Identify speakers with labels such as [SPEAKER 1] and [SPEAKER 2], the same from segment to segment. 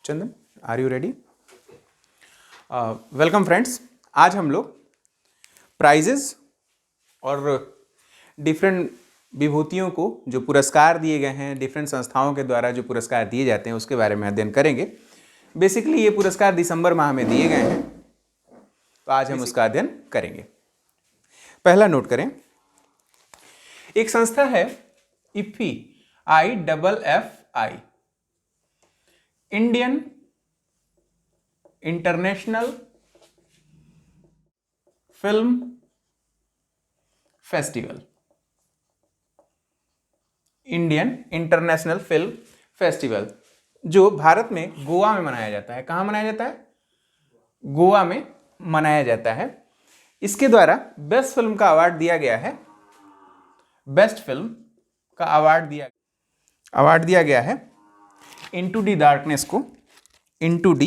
[SPEAKER 1] Chandan, are you ready? Welcome friends. आज हम लोग प्राइजेस और डिफरेंट विभूतियों को जो पुरस्कार दिए गए हैं, डिफरेंट संस्थाओं के द्वारा जो पुरस्कार दिए जाते हैं उसके बारे में अध्ययन करेंगे। बेसिकली ये पुरस्कार दिसंबर माह में दिए गए हैं, तो आज हम उसका अध्ययन करेंगे। पहला नोट करें, एक संस्था है IFFI, IFFI, Indian international film festival. Indian international film festival जो भारत में गोवा में मनाया जाता है। कहाँ मनाया जाता है? गोवा में मनाया जाता है। इसके द्वारा बेस्ट फिल्म का अवार्ड दिया गया है। बेस्ट फिल्म का अवार्ड दिया गया है इनटू द डार्कनेस को। इनटू द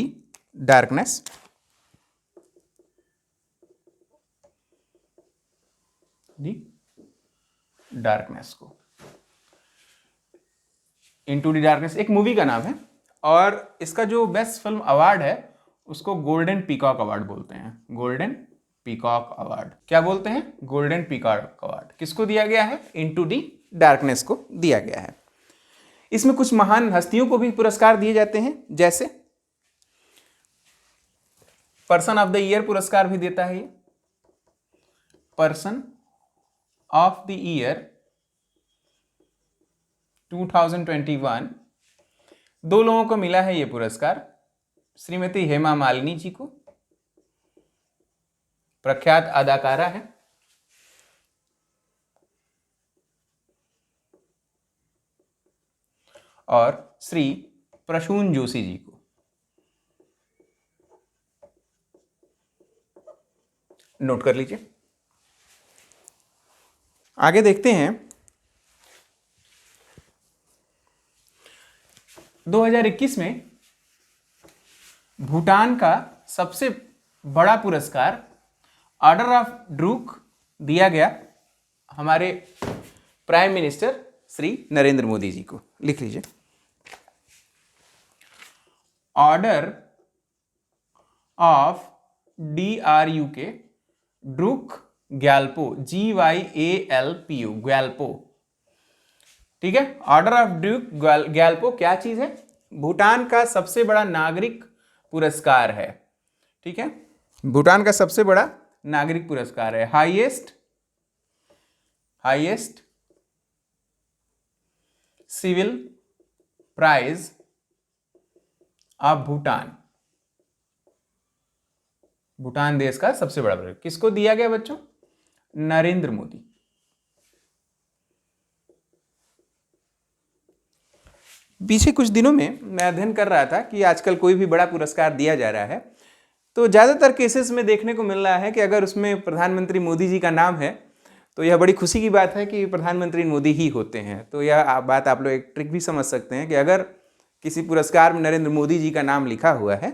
[SPEAKER 1] डार्कनेस को। इनटू द डार्कनेस एक मूवी का नाम है और इसका जो बेस्ट फिल्म अवार्ड है उसको गोल्डन पीकॉक अवार्ड बोलते हैं। गोल्डन पीकॉक अवार्ड क्या बोलते हैं? गोल्डन पीकॉक अवार्ड किसको दिया गया है? इनटू द डार्कनेस को दिया गया है। इसमें कुछ महान हस्तियों को भी पुरस्कार दिए जाते हैं, जैसे पर्सन ऑफ द ईयर पुरस्कार भी देता है ये। पर्सन ऑफ द ईयर 2021 दो लोगों को मिला है ये पुरस्कार। श्रीमती हेमा मालिनी जी को, प्रख्यात अदाकारा है, और श्री प्रसून जोशी जी को। नोट कर लीजिए। आगे देखते हैं। 2021 में भूटान का सबसे बड़ा पुरस्कार ऑर्डर ऑफ ड्रूक दिया गया हमारे प्राइम मिनिस्टर श्री नरेंद्र मोदी जी को। लिख लीजिए, order of DRUK Druk Gyalpo, GYALPO, Gyalpo. ठीक है, ऑर्डर ऑफ ड्रूक ग्याल्पो क्या चीज है? भूटान का सबसे बड़ा नागरिक पुरस्कार है। ठीक है, भूटान का सबसे बड़ा नागरिक पुरस्कार है। Highest civil prize of Bhutan. Bhutan देश का सबसे बड़ा पुरस्कार किसको दिया गया बच्चों? नरेंद्र मोदी। पीछे कुछ दिनों में मैं अध्ययन कर रहा था कि आजकल कोई भी बड़ा पुरस्कार दिया जा रहा है तो ज़्यादातर केसेस में देखने को मिल रहा है कि अगर उसमें प्रधानमंत्री मोदी जी का नाम है तो यह बड़ी खुशी की बात है कि प्रधानमंत्री मोदी ही होते हैं। तो यह बात आप लोग एक ट्रिक भी समझ सकते हैं कि अगर किसी पुरस्कार में नरेंद्र मोदी जी का नाम लिखा हुआ है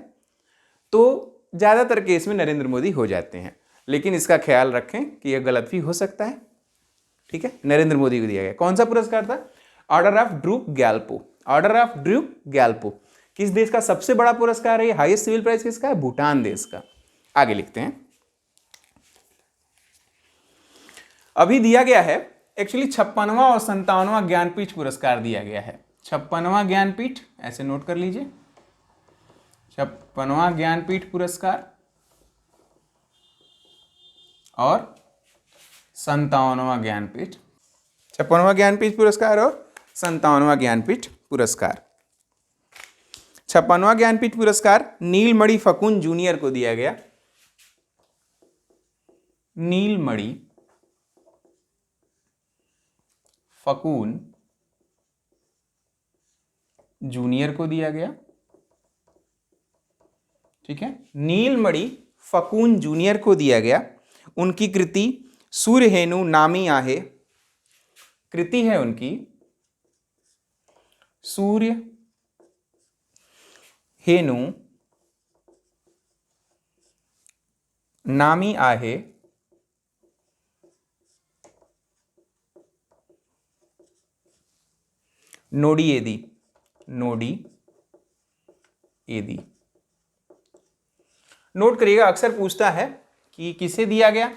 [SPEAKER 1] तो ज़्यादातर केस में नरेंद्र मोदी हो जाते हैं। लेकिन इसका ख्याल रखें कि यह गलत भी हो सकता है। ठीक है, नरेंद्र मोदी को दिया गया। कौन सा पुरस्कार था? Order of Druk Gyalpo. Order of Druk Gyalpo किस देश का सबसे बड़ा पुरस्कार है? हाईएस्ट सिविल प्राइज किसका है? भूटान देश का। आगे लिखते हैं। अभी दिया गया है एक्चुअली 56वां और 57वां ज्ञानपीठ पुरस्कार दिया गया है। 56वां ज्ञानपीठ, ऐसे नोट कर लीजिए, 56वां ज्ञानपीठ पुरस्कार और 57वां ज्ञानपीठ। 56वां ज्ञानपीठ पुरस्कार और 57वां ज्ञानपीठ पुरस्कार। 56वां ज्ञानपीठ पुरस्कार नीलमणि फकून जूनियर को दिया गया। नीलमणि फकून जूनियर को दिया गया। ठीक है, नीलमणि फकून जूनियर को दिया गया। उनकी कृति सूर्यहेनु नामी आहे। कृति है उनकी सूर्य हेनु नामी आहे नोडियेदी। नोडी एदी। नोट करिएगा, अक्सर पूछता है कि किसे दिया गया,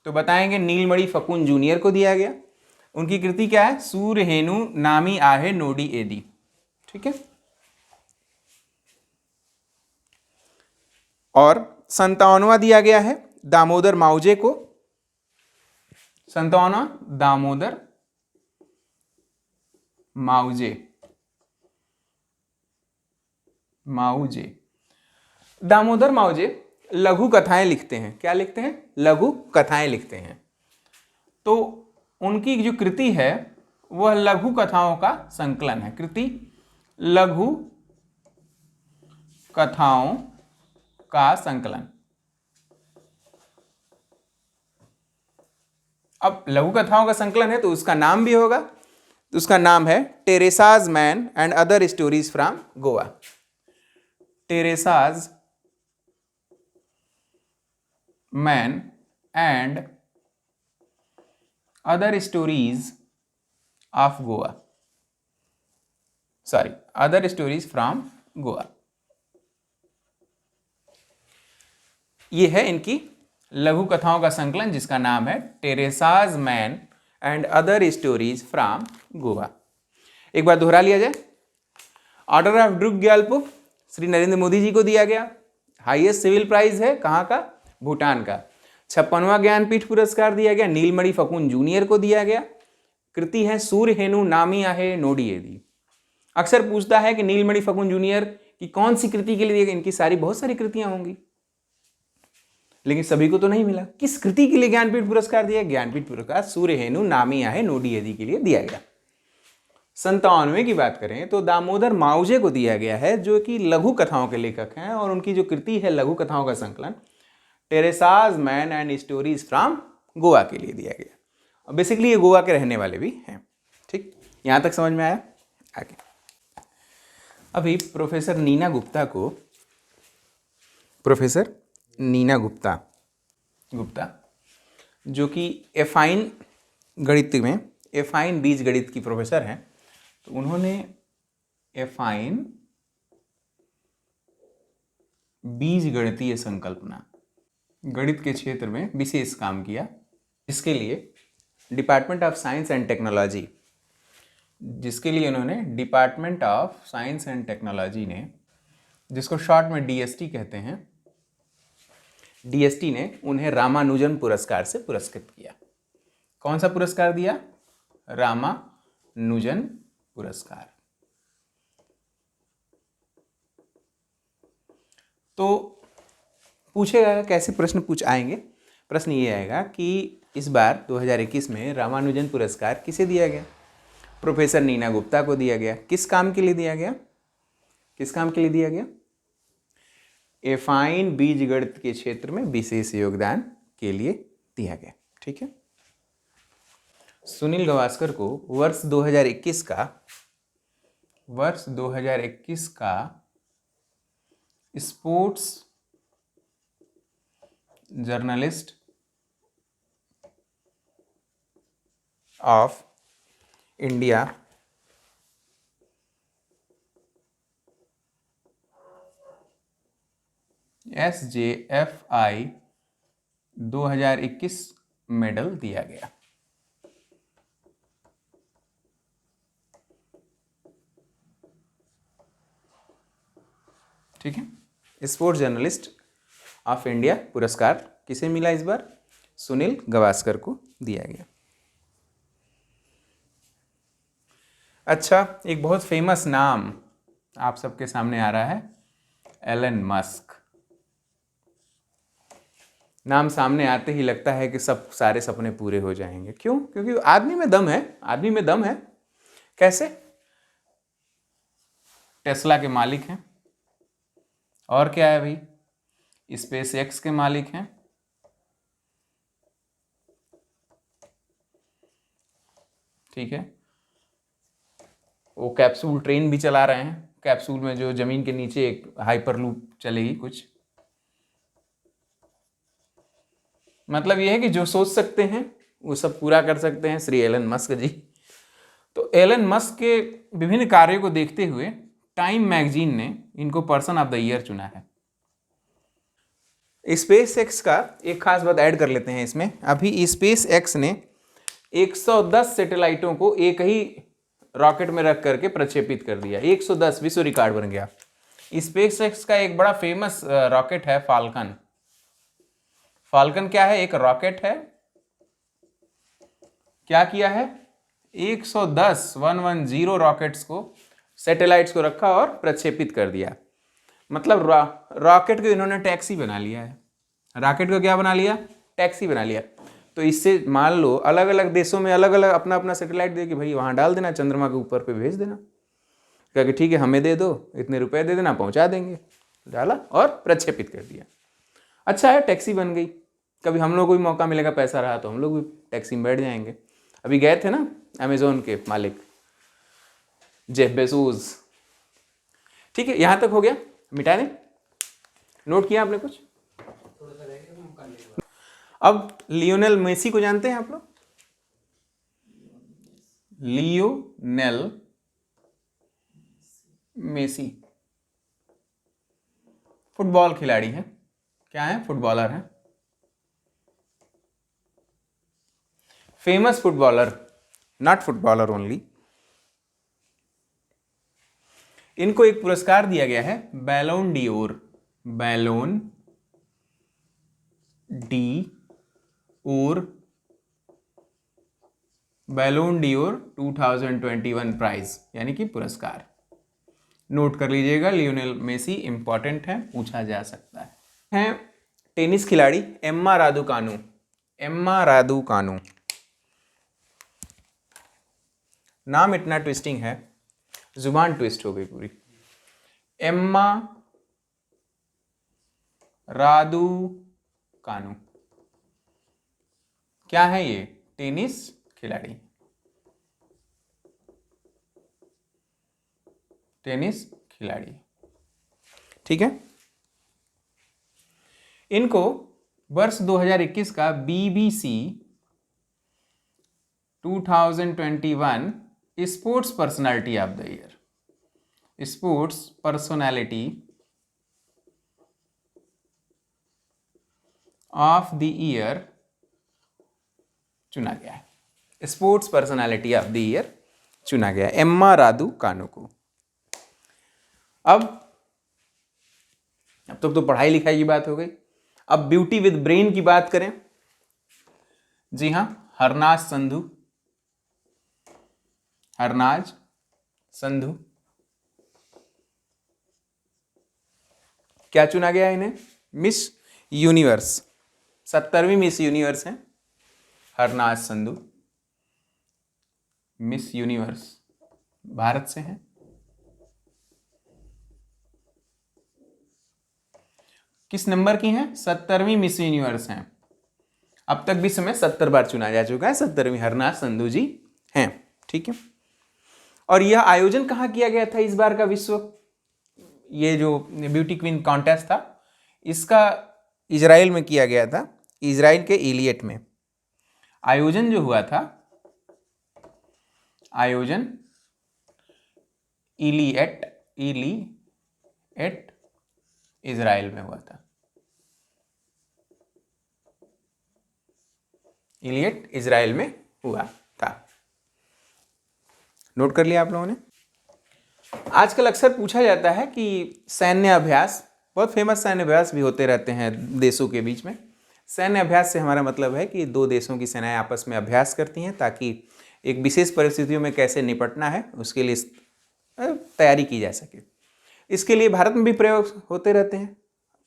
[SPEAKER 1] तो बताएंगे नीलमणि फकुन जूनियर को दिया गया। उनकी कृति क्या है? सूर्यहेनु नामी आहे नोडी एदी। ठीक है। और 57वां दिया गया है दामोदर माउजे को। 57वां दामोदर माउजे। दामोदर माउजे लघु कथाएं लिखते हैं। क्या लिखते हैं? लघु कथाएं लिखते हैं। तो उनकी जो कृति है वह लघु कथाओं का संकलन है। कृति लघु कथाओं का संकलन। अब लघु कथाओं का संकलन है तो उसका नाम भी होगा, तो उसका नाम है Teresa's man and other stories from Goa. Teresa's man and other stories of Goa, sorry other stories from Goa. ये है इनकी लघु कथाओं का संकलन जिसका नाम है Teresa's man and other stories from Goa. एक बार दोहरा लिया जाए। ऑर्डर ऑफ ड्रुक ग्याल्पो श्री नरेंद्र मोदी जी को दिया गया। हाईएस्ट सिविल प्राइज है कहाँ का? भूटान का। 56वां ज्ञानपीठ पुरस्कार दिया गया नीलमणि फकुन जूनियर को दिया गया। कृति है सूर्यहेनु नामी आहे नोडी एदी। अक्सर पूछता है कि नीलमणि फकुन जूनियर की कौन सी कृति के लिए दिया गया? इनकी सारी बहुत सारी कृतियां होंगी, लेकिन सभी को तो नहीं मिला। किस कृति के लिए ज्ञानपीठ पुरस्कार दिया? ज्ञानपीठ पुरस्कार सूर्यहेनु नामी आहे नोडी एदी के लिए दिया गया। 97वें की बात करें तो दामोदर माउजे को दिया गया है, जो कि लघु कथाओं के लेखक हैं, और उनकी जो कृति है लघु कथाओं का संकलन Teresa's man and stories from Goa के लिए दिया गया। बेसिकली ये गोवा के रहने वाले भी हैं। ठीक, यहाँ तक समझ में आया? आगे अभी प्रोफेसर नीना गुप्ता जो कि एफाइन गणित में एफाइन बीज गणित की प्रोफेसर हैं, तो उन्होंने एफाइन बीज गणितीय संकल्पना गणित के क्षेत्र में विशेष काम किया। इसके लिए department of science and technology, जिसके लिए उन्होंने department of science and technology ने, जिसको शॉर्ट में डीएसटी कहते हैं, डीएसटी ने उन्हें रामानुजन पुरस्कार से पुरस्कृत किया। कौन सा पुरस्कार दिया? रामानुजन पुरस्कार। तो पूछेगा कैसे प्रश्न पूछ आएंगे? प्रश्न ये आएगा कि इस बार 2021 में रामानुजन पुरस्कार किसे दिया गया? प्रोफेसर नीना गुप्ता को दिया गया। किस काम के लिए दिया गया? किस काम के लिए दिया गया? एफाइन बीज गणित के क्षेत्र में विशेष योगदान के लिए दिया गया। ठीक है। सुनील गावस्कर को वर्ष 2021 का sports journalist of India SJFI 2021 medal दिया गया। ठीक है। स्पोर्ट्स जर्नलिस्ट ऑफ इंडिया पुरस्कार किसे मिला इस बार? सुनील गावस्कर को दिया गया। अच्छा, एक बहुत फेमस नाम आप सबके सामने आ रहा है, एलन मस्क। नाम सामने आते ही लगता है कि सब सारे सपने पूरे हो जाएंगे। क्यों? क्योंकि आदमी में दम है, आदमी में दम है। कैसे? टेस्ला के मालिक हैं, और क्या है भाई? स्पेस एक्स के मालिक हैं, ठीक है। वो कैप्सूल ट्रेन भी चला रहे हैं, कैप्सूल में जो जमीन के नीचे एक हाइपरलूप चलेगी कुछ। मतलब ये है कि जो सोच सकते हैं वो सब पूरा कर सकते हैं श्री एलन मस्क जी। तो एलन मस्क के विभिन्न कार्यों को देखते हुए टाइम मैगजीन ने इनको पर्सन ऑफ द ईयर चुना है। स्पेस एक्स का एक खास बात ऐड कर लेते हैं इसमें। अभी स्पेस एक्स ने 110 सैटेलाइटों को एक ही रॉकेट में रख करके प्रक्षेपित कर दिया। 110 विश्व रिकॉर्ड बन गया। स्पेस एक्स का एक बड़ा फेमस रॉकेट है फाल्कन। फाल्कन क्या है? एक रॉकेट है। क्या किया है? 110 रॉकेट्स को, सैटेलाइट्स को रखा और प्रक्षेपित कर दिया। मतलब रॉकेट को इन्होंने टैक्सी बना लिया है। रॉकेट को क्या बना लिया? टैक्सी बना लिया। तो इससे मान लो अलग अलग देशों में अलग अलग अपना अपना सैटेलाइट दे कि भाई वहाँ डाल देना, चंद्रमा के ऊपर पे भेज देना। कहा कि ठीक है हमें दे दो, इतने रुपए दे देना, पहुँचा देंगे। डाला और प्रक्षेपित कर दिया। अच्छा है, टैक्सी बन गई। कभी हम लोग को भी मौका मिलेगा, पैसा रहा तो हम लोग भी टैक्सी में बैठ जाएंगे। अभी गए थे ना अमेजोन के मालिक जेफ बेजोस। ठीक है, यहाँ तक हो गया, मिटा दें। नोट किया आपने कुछ? अब लियोनेल मेसी को जानते हैं आप लोग? लियोनेल मेसी फुटबॉल खिलाड़ी है। क्या है? फुटबॉलर है, famous footballer, not footballer only. इनको एक पुरस्कार दिया गया है बैलोन डियोर। बैलोन डी और बैलोन डियोर 2021 प्राइज, यानी कि पुरस्कार। नोट कर लीजिएगा, लियोनेल मेसी इंपॉर्टेंट है, पूछा जा सकता है। टेनिस खिलाड़ी एम्मा रादुकानु। एम्मा रादुकानु, नाम इतना ट्विस्टिंग है, जुबान ट्विस्ट हो गई पूरी। एम्मा रादुकानु क्या है? ये टेनिस खिलाड़ी, टेनिस खिलाड़ी। ठीक है। इनको वर्ष 2021 का BBC 2021 sports personality of the year, sports personality of the year चुना गया है। Sports personality of the year चुना गया एम्मा रादुकानु को। अब तो पढ़ाई लिखाई की बात हो गई। अब ब्यूटी विद ब्रेन की बात करें। जी हां, हरनाज संधू, हरनाज संधू क्या चुना गया इन्हें? मिस यूनिवर्स, 70वीं मिस यूनिवर्स हैं हरनाज संधू। मिस यूनिवर्स भारत से हैं। किस नंबर की हैं? 70वीं मिस यूनिवर्स हैं। अब तक विश्व में 70 बार चुना जा चुका है, 70वीं हरनाज संधू जी हैं। ठीक है। और यह आयोजन कहाँ किया गया था इस बार का विश्व, ये जो ब्यूटी क्वीन कॉन्टेस्ट था, इसका इजराइल में किया गया था, इजराइल के इलियट में। आयोजन जो हुआ था, आयोजन इलियट इजराइल में हुआ था। इलियट इजराइल में हुआ था। नोट कर लिया आप लोगों ने? आजकल अक्सर पूछा जाता है कि सैन्य अभ्यास, बहुत फेमस सैन्य अभ्यास भी होते रहते हैं देशों के बीच में। सैन्य अभ्यास से हमारा मतलब है कि दो देशों की सेनाएं आपस में अभ्यास करती हैं ताकि एक विशेष परिस्थितियों में कैसे निपटना है उसके लिए तैयारी की जा सके। इसके लिए भारत में भी प्रयोग होते रहते हैं,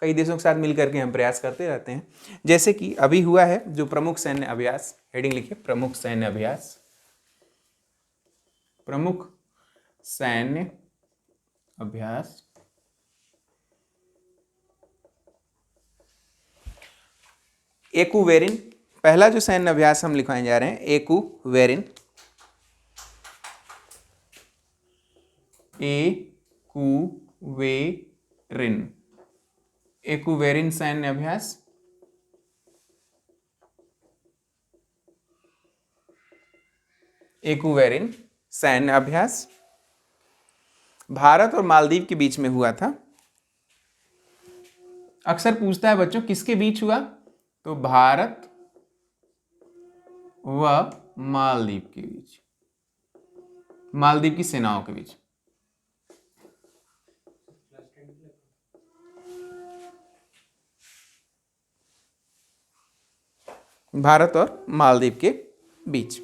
[SPEAKER 1] कई देशों के साथ मिलकर के हम प्रयास करते रहते हैं। जैसे कि अभी हुआ है जो प्रमुख सैन्य अभ्यास, हेडिंग लिखिए प्रमुख सैन्य अभ्यास, प्रमुख सैन्य अभ्यास। एकूवेरिन, पहला जो सैन्य अभ्यास हम लिखवाने जा रहे हैं, एकूवेरिन, एकूवेरिन, एकूवेरिन सैन्य अभ्यास। एकूवेरिन सैन्य अभ्यास भारत और मालदीव के बीच में हुआ था। अक्सर पूछता है बच्चों किसके बीच हुआ, तो भारत व मालदीव के बीच, मालदीव की सेनाओं के बीच। भारत और मालदीव के बीच।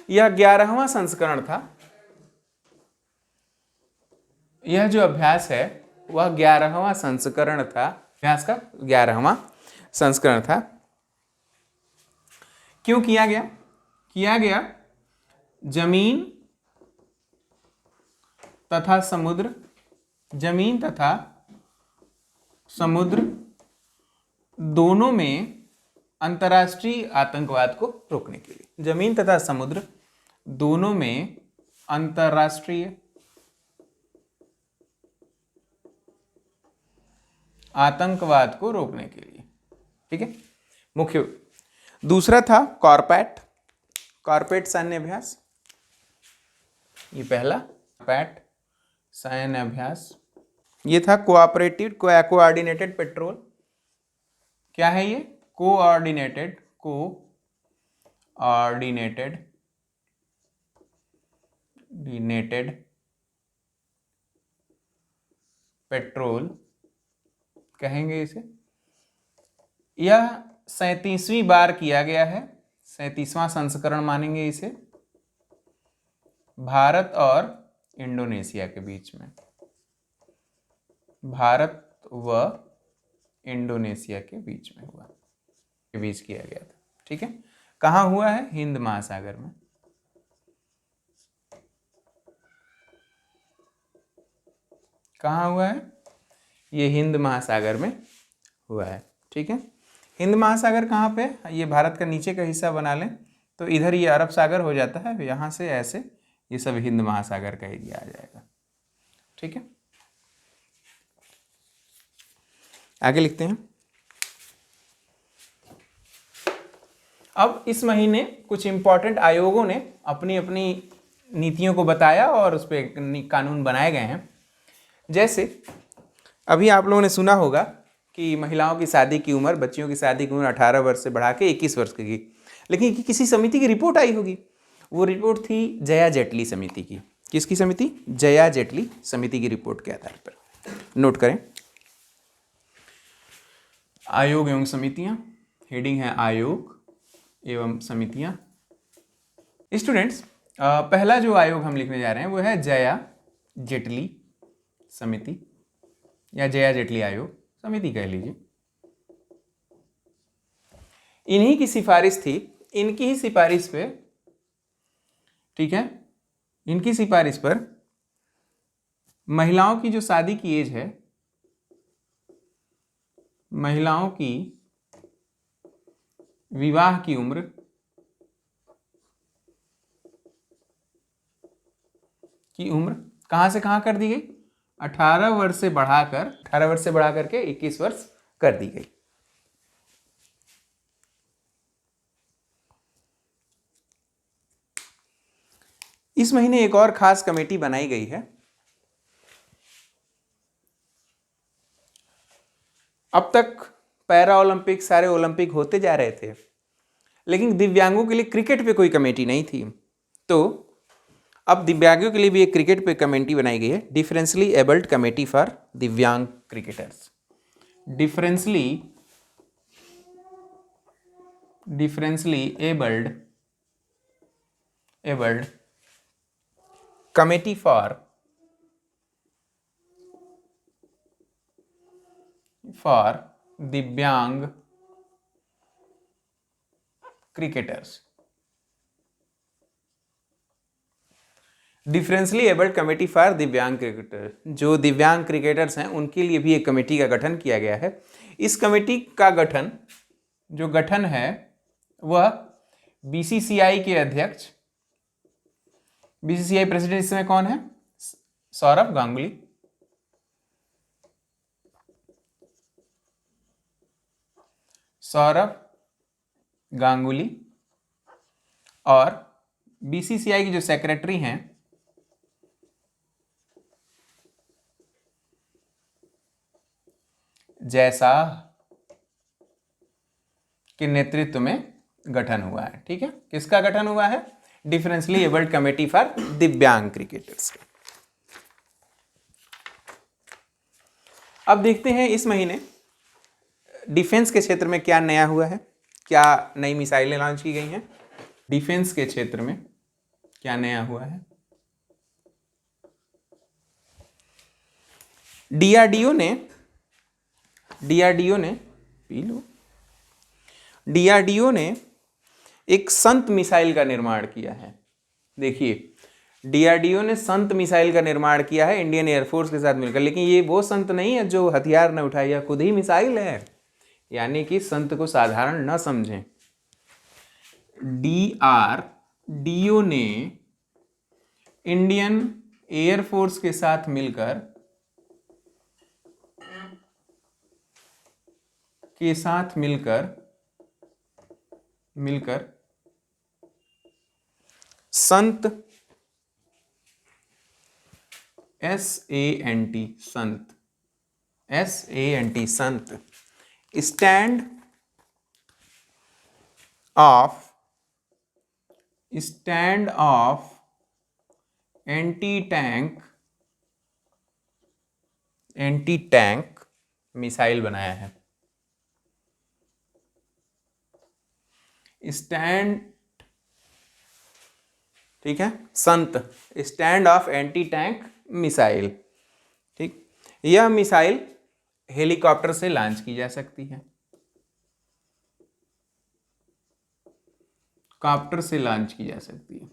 [SPEAKER 1] यह 11वां संस्करण था। यह जो अभ्यास है वह 11वां संस्करण था, अभ्यास का 11वां संस्करण था। क्यों किया गया? किया गया जमीन तथा समुद्र, जमीन तथा समुद्र दोनों में अंतर्राष्ट्रीय आतंकवाद को रोकने के लिए। जमीन तथा समुद्र दोनों में अंतर्राष्ट्रीय आतंकवाद को रोकने के लिए, ठीक है, मुख्य। दूसरा था कॉर्पैट, कॉर्पैट सैन्य अभ्यास। ये पहला कॉर्पैट सैन्य अभ्यास। ये था कोऑपरेटिव कोऑर्डिनेटेड पेट्रोल। क्या है ये? कोऑर्डिनेटेड पेट्रोल कहेंगे इसे। यह 37वीं बार किया गया है, 37वां संस्करण मानेंगे इसे, भारत और इंडोनेशिया के बीच में, भारत व इंडोनेशिया के बीच में हुआ, के बीच किया गया था, ठीक है। कहाँ हुआ है? हिंद महासागर में। कहाँ हुआ है? ये हिंद महासागर में हुआ है, ठीक है। हिंद महासागर कहाँ पे? ये भारत का नीचे का हिस्सा बना लें तो इधर ये अरब सागर हो जाता है, यहाँ से ऐसे ये सब हिंद महासागर का एरिया आ जाएगा, ठीक है। आगे लिखते हैं। अब इस महीने कुछ इंपॉर्टेंट आयोगों ने अपनी अपनी नीतियों को बताया और उस पर कानून बनाए गए हैं। जैसे अभी आप लोगों ने सुना होगा कि महिलाओं की शादी की उम्र, बच्चियों की शादी की उम्र 18 वर्ष से बढ़ा के 21 वर्ष की, लेकिन किसी समिति की रिपोर्ट आई होगी। वो रिपोर्ट थी जया जेटली समिति की। किसकी समिति? जया जेटली समिति की रिपोर्ट के आधार पर। नोट करें, आयोग एवं समितियां, हेडिंग है आयोग एवं समितियां। स्टूडेंट्स, पहला जो आयोग हम लिखने जा रहे हैं वो है जया जेटली समिति या जया जेटली आयोग, समिति कह लीजिए। इन्हीं की सिफारिश थी, इनकी ही सिफारिश पे, ठीक है, इनकी सिफारिश पर महिलाओं की जो शादी की एज है, महिलाओं की विवाह की उम्र कहां से कहां कर दी गई? 18 वर्ष से बढ़ाकर के 21 वर्ष कर दी गई। इस महीने एक और खास कमेटी बनाई गई है। अब तक पैरा ओलंपिक, सारे ओलंपिक होते जा रहे थे, लेकिन दिव्यांगों के लिए क्रिकेट पे कोई कमेटी नहीं थी। तो अब दिव्यांगों के लिए भी एक क्रिकेट पे कमेटी बनाई गई है, डिफरेंशली एबल्ड कमेटी फॉर दिव्यांग क्रिकेटर्स। डिफरेंशली एबल्ड कमेटी फॉर दिव्यांग क्रिकेटर्स। डिफरेंशली एबल्ड कमेटी फॉर दिव्यांग क्रिकेटर, जो दिव्यांग क्रिकेटर्स हैं उनके लिए भी एक कमेटी का गठन किया गया है। इस कमेटी का गठन है वह बीसीसीआई के अध्यक्ष, बीसीसीआई प्रेसिडेंट इस समय कौन है? सौरभ गांगुली। सौरभ गांगुली। और बीसीसीआई की जो सेक्रेटरी हैं जैसा के नेतृत्व में गठन हुआ है। ठीक है, किसका गठन हुआ है? डिफरेंशियली एबल्ड कमेटी फॉर दिव्यांग क्रिकेटर्स। अब देखते हैं इस महीने डिफेंस के क्षेत्र में क्या नया हुआ है, क्या नई मिसाइलें लॉन्च की गई हैं। डिफेंस के क्षेत्र में क्या नया हुआ है? डीआरडीओ ने एक संत मिसाइल का निर्माण किया है। देखिए, डीआरडीओ ने संत मिसाइल का निर्माण किया है इंडियन एयरफोर्स के साथ मिलकर, लेकिन ये वो संत नहीं है जो हथियार न उठाए, या खुद ही मिसाइल है, यानी कि संत को साधारण न समझें। डीआरडीओ ने इंडियन एयरफोर्स के साथ मिलकर संत संत stand of anti tank missile बनाया है। ठीक है, संत stand of anti tank missile. ठीक, यह मिसाइल हेलीकॉप्टर से लॉन्च की जा सकती है, कॉप्टर से लॉन्च की जा सकती है।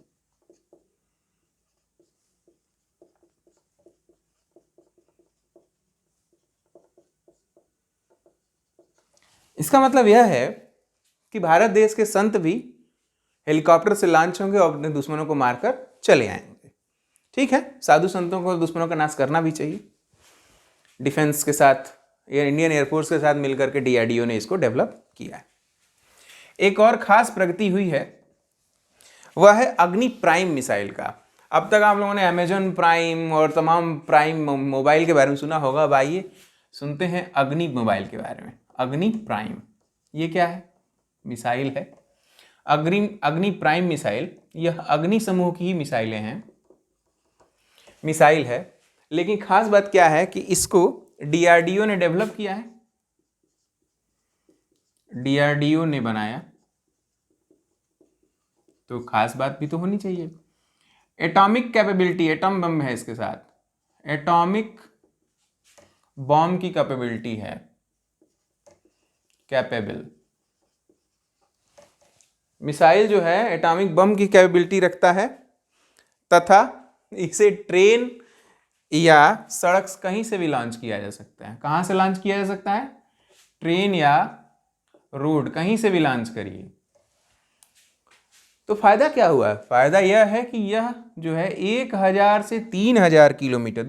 [SPEAKER 1] इसका मतलब यह है कि भारत देश के संत भी हेलीकॉप्टर से लॉन्च होंगे और अपने दुश्मनों को मारकर चले आएंगे। ठीक है, साधु संतों को दुश्मनों का नाश करना भी चाहिए। डिफेंस के साथ या इंडियन एयरफोर्स के साथ मिलकर के डीआरडीओ ने इसको डेवलप किया है। एक और खास प्रगति हुई है, वह है अग्नि प्राइम मिसाइल का। अब तक आप लोगों ने अमेजन प्राइम और तमाम प्राइम मोबाइल के बारे में सुना होगा। अब आइए सुनते हैं अग्नि मोबाइल के बारे में। अग्नि प्राइम ये क्या है? मिसाइल है। अग्नि प्राइम मिसाइल, यह अग्नि समूह की ही मिसाइल है, लेकिन खास बात क्या है कि इसको डीआरडीओ ने डेवलप किया है, डीआरडीओ ने बनाया, तो खास बात भी तो होनी चाहिए। एटॉमिक कैपेबिलिटी, एटम बम है इसके साथ, एटॉमिक बॉम्ब की कैपेबिलिटी है, कैपेबल मिसाइल जो है एटॉमिक बम की कैपेबिलिटी रखता है, तथा इसे ट्रेन या सड़क कहीं से भी लॉन्च किया जा सकता है। कहां से लॉन्च किया जा सकता है? ट्रेन या रोड, कहीं से भी लॉन्च करिए। तो फायदा क्या हुआ? फायदा यह है कि यह जो है 1000 से 3000 किलोमीटर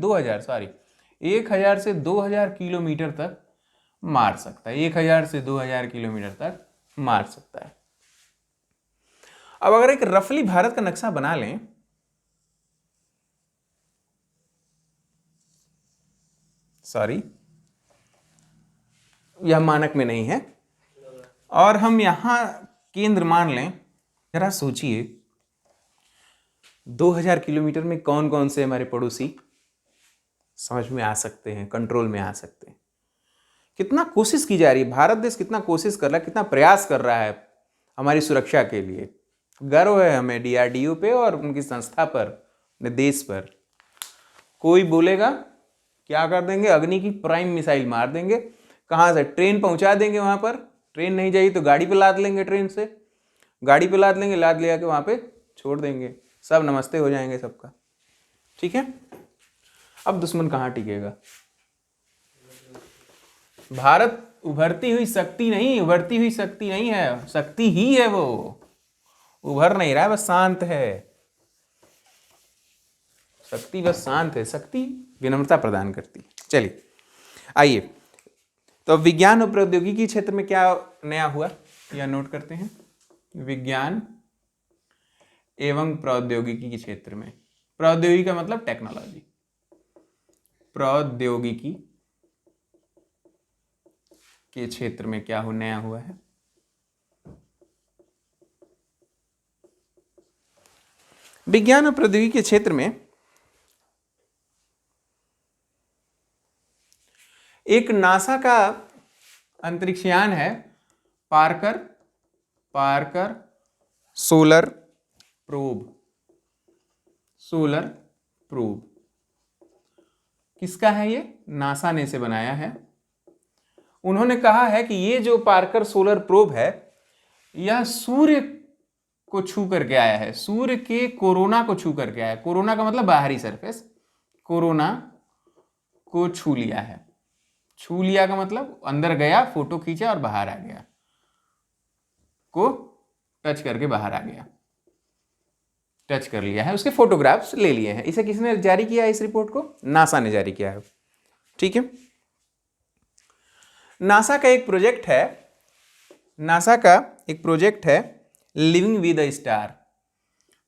[SPEAKER 1] 1000 से 2000 किलोमीटर तक मार सकता है। 1000 से 2000 किलोमीटर तक मार सकता है। अब अगर एक रफली भारत का नक्शा बना लें, यह मानक में नहीं है, और हम यहां केंद्र मान लें, जरा सोचिए 2000 किलोमीटर में कौन कौन से हमारे पड़ोसी समझ में आ सकते हैं, कंट्रोल में आ सकते हैं। कितना कोशिश की जा रही है, भारत देश कितना कोशिश कर रहा है, कितना प्रयास कर रहा है हमारी सुरक्षा के लिए। गर्व है हमें डीआरडीओ पे और उनकी संस्था पर, अपने देश पर। कोई बोलेगा क्या कर देंगे? अग्नि की प्राइम मिसाइल मार देंगे। कहाँ से? ट्रेन पहुंचा देंगे वहां पर। ट्रेन नहीं जाएगी तो गाड़ी पे लाद लेंगे, ट्रेन से गाड़ी पे लाद लेंगे, लाद ले आके वहां पे छोड़ देंगे, सब नमस्ते हो जाएंगे सबका। ठीक है, अब दुश्मन कहाँ टिकेगा? भारत उभरती हुई शक्ति नहीं है, शक्ति ही है वो। उभर नहीं रहा है, बस शांत है। शक्ति बस शांत है, शक्ति विनम्रता प्रदान करती है। चलिए आइए, तो विज्ञान और प्रौद्योगिकी क्षेत्र में क्या नया हुआ यह नोट करते हैं। विज्ञान एवं प्रौद्योगिकी के क्षेत्र में, प्रौद्योगिकी का मतलब टेक्नोलॉजी, प्रौद्योगिकी के क्षेत्र में क्या हो नया हुआ है? विज्ञान और प्रौद्योगिकी के क्षेत्र में एक नासा का अंतरिक्षयान है पार्कर सोलर प्रोब। किसका है ये? नासा ने इसे बनाया है। उन्होंने कहा है कि ये जो पार्कर सोलर प्रोब है यह सूर्य को छू करके आया है, सूर्य के कोरोना को छू करके आया है। कोरोना का मतलब बाहरी सरफेस, कोरोना को छू लिया है। छू लिया का मतलब अंदर गया, फोटो खींचा और बाहर आ गया, को टच करके बाहर आ गया, टच कर लिया है, उसके फोटोग्राफ्स ले लिए हैं। इसे किसने जारी किया है? इस रिपोर्ट को नासा ने जारी किया है। ठीक है, नासा का एक प्रोजेक्ट है living with a star.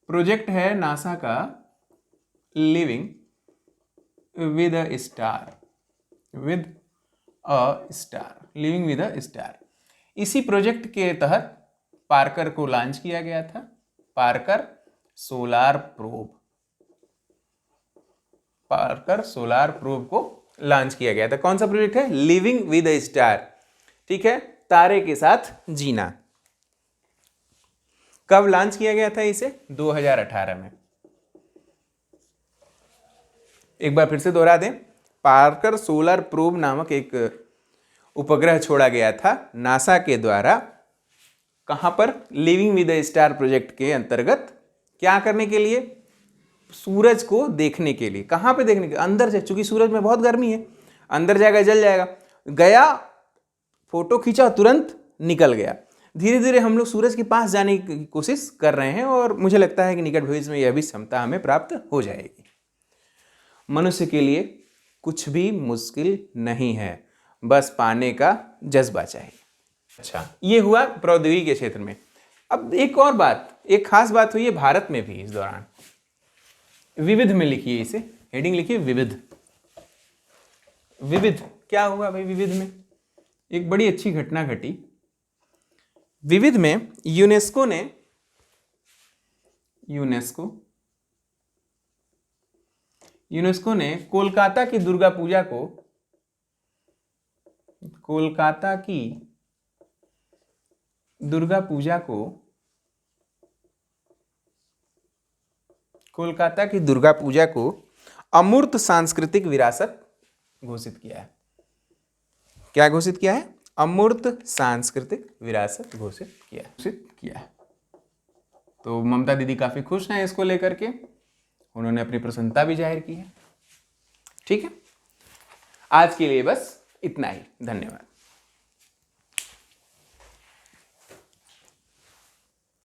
[SPEAKER 1] Project है नासा का लिविंग विद अ स्टार। इसी प्रोजेक्ट के तहत पार्कर को लॉन्च किया गया था, पार्कर सोलार प्रोब को लॉन्च किया गया था। कौन सा प्रोजेक्ट है? Living with a star. ठीक है, तारे के साथ जीना। कब लॉन्च किया गया था इसे? 2018 में। एक बार फिर से दोहरा दें, पार्कर सोलर प्रोब नामक एक उपग्रह छोड़ा गया था नासा के द्वारा। कहां पर? Living with a star project के अंतर्गत। क्या करने के लिए? सूरज को देखने के लिए। कहां पे देखने के? अंदर से, चूंकि सूरज में बहुत गर्मी है, अंदर जाएगा जल जाएगा। गया, फोटो खींचा, तुरंत निकल गया। धीरे धीरे हम लोग सूरज के पास जाने की कोशिश कर रहे हैं और मुझे लगता है कि निकट भविष्य में यह भी क्षमता हमें प्राप्त हो जाएगी। मनुष्य के लिए कुछ भी मुश्किल नहीं है, बस पाने का जज्बा चाहिए। अच्छा, ये हुआ प्रौद्योगिकी के क्षेत्र में। अब एक और बात, एक खास बात हुई है भारत में भी इस दौरान। विविध में लिखिए, इसे हेडिंग लिखिए विविध। विविध क्या हुआ भाई? विविध में एक बड़ी अच्छी घटना घटी। विविध में यूनेस्को ने कोलकाता की दुर्गा पूजा को अमूर्त सांस्कृतिक विरासत घोषित किया है। क्या घोषित किया है? अमूर्त सांस्कृतिक विरासत घोषित किया है। तो ममता दीदी काफी खुश हैं इसको लेकर के, उन्होंने अपनी प्रसन्नता भी जाहिर की है। ठीक है, आज के लिए बस इतना ही। धन्यवाद।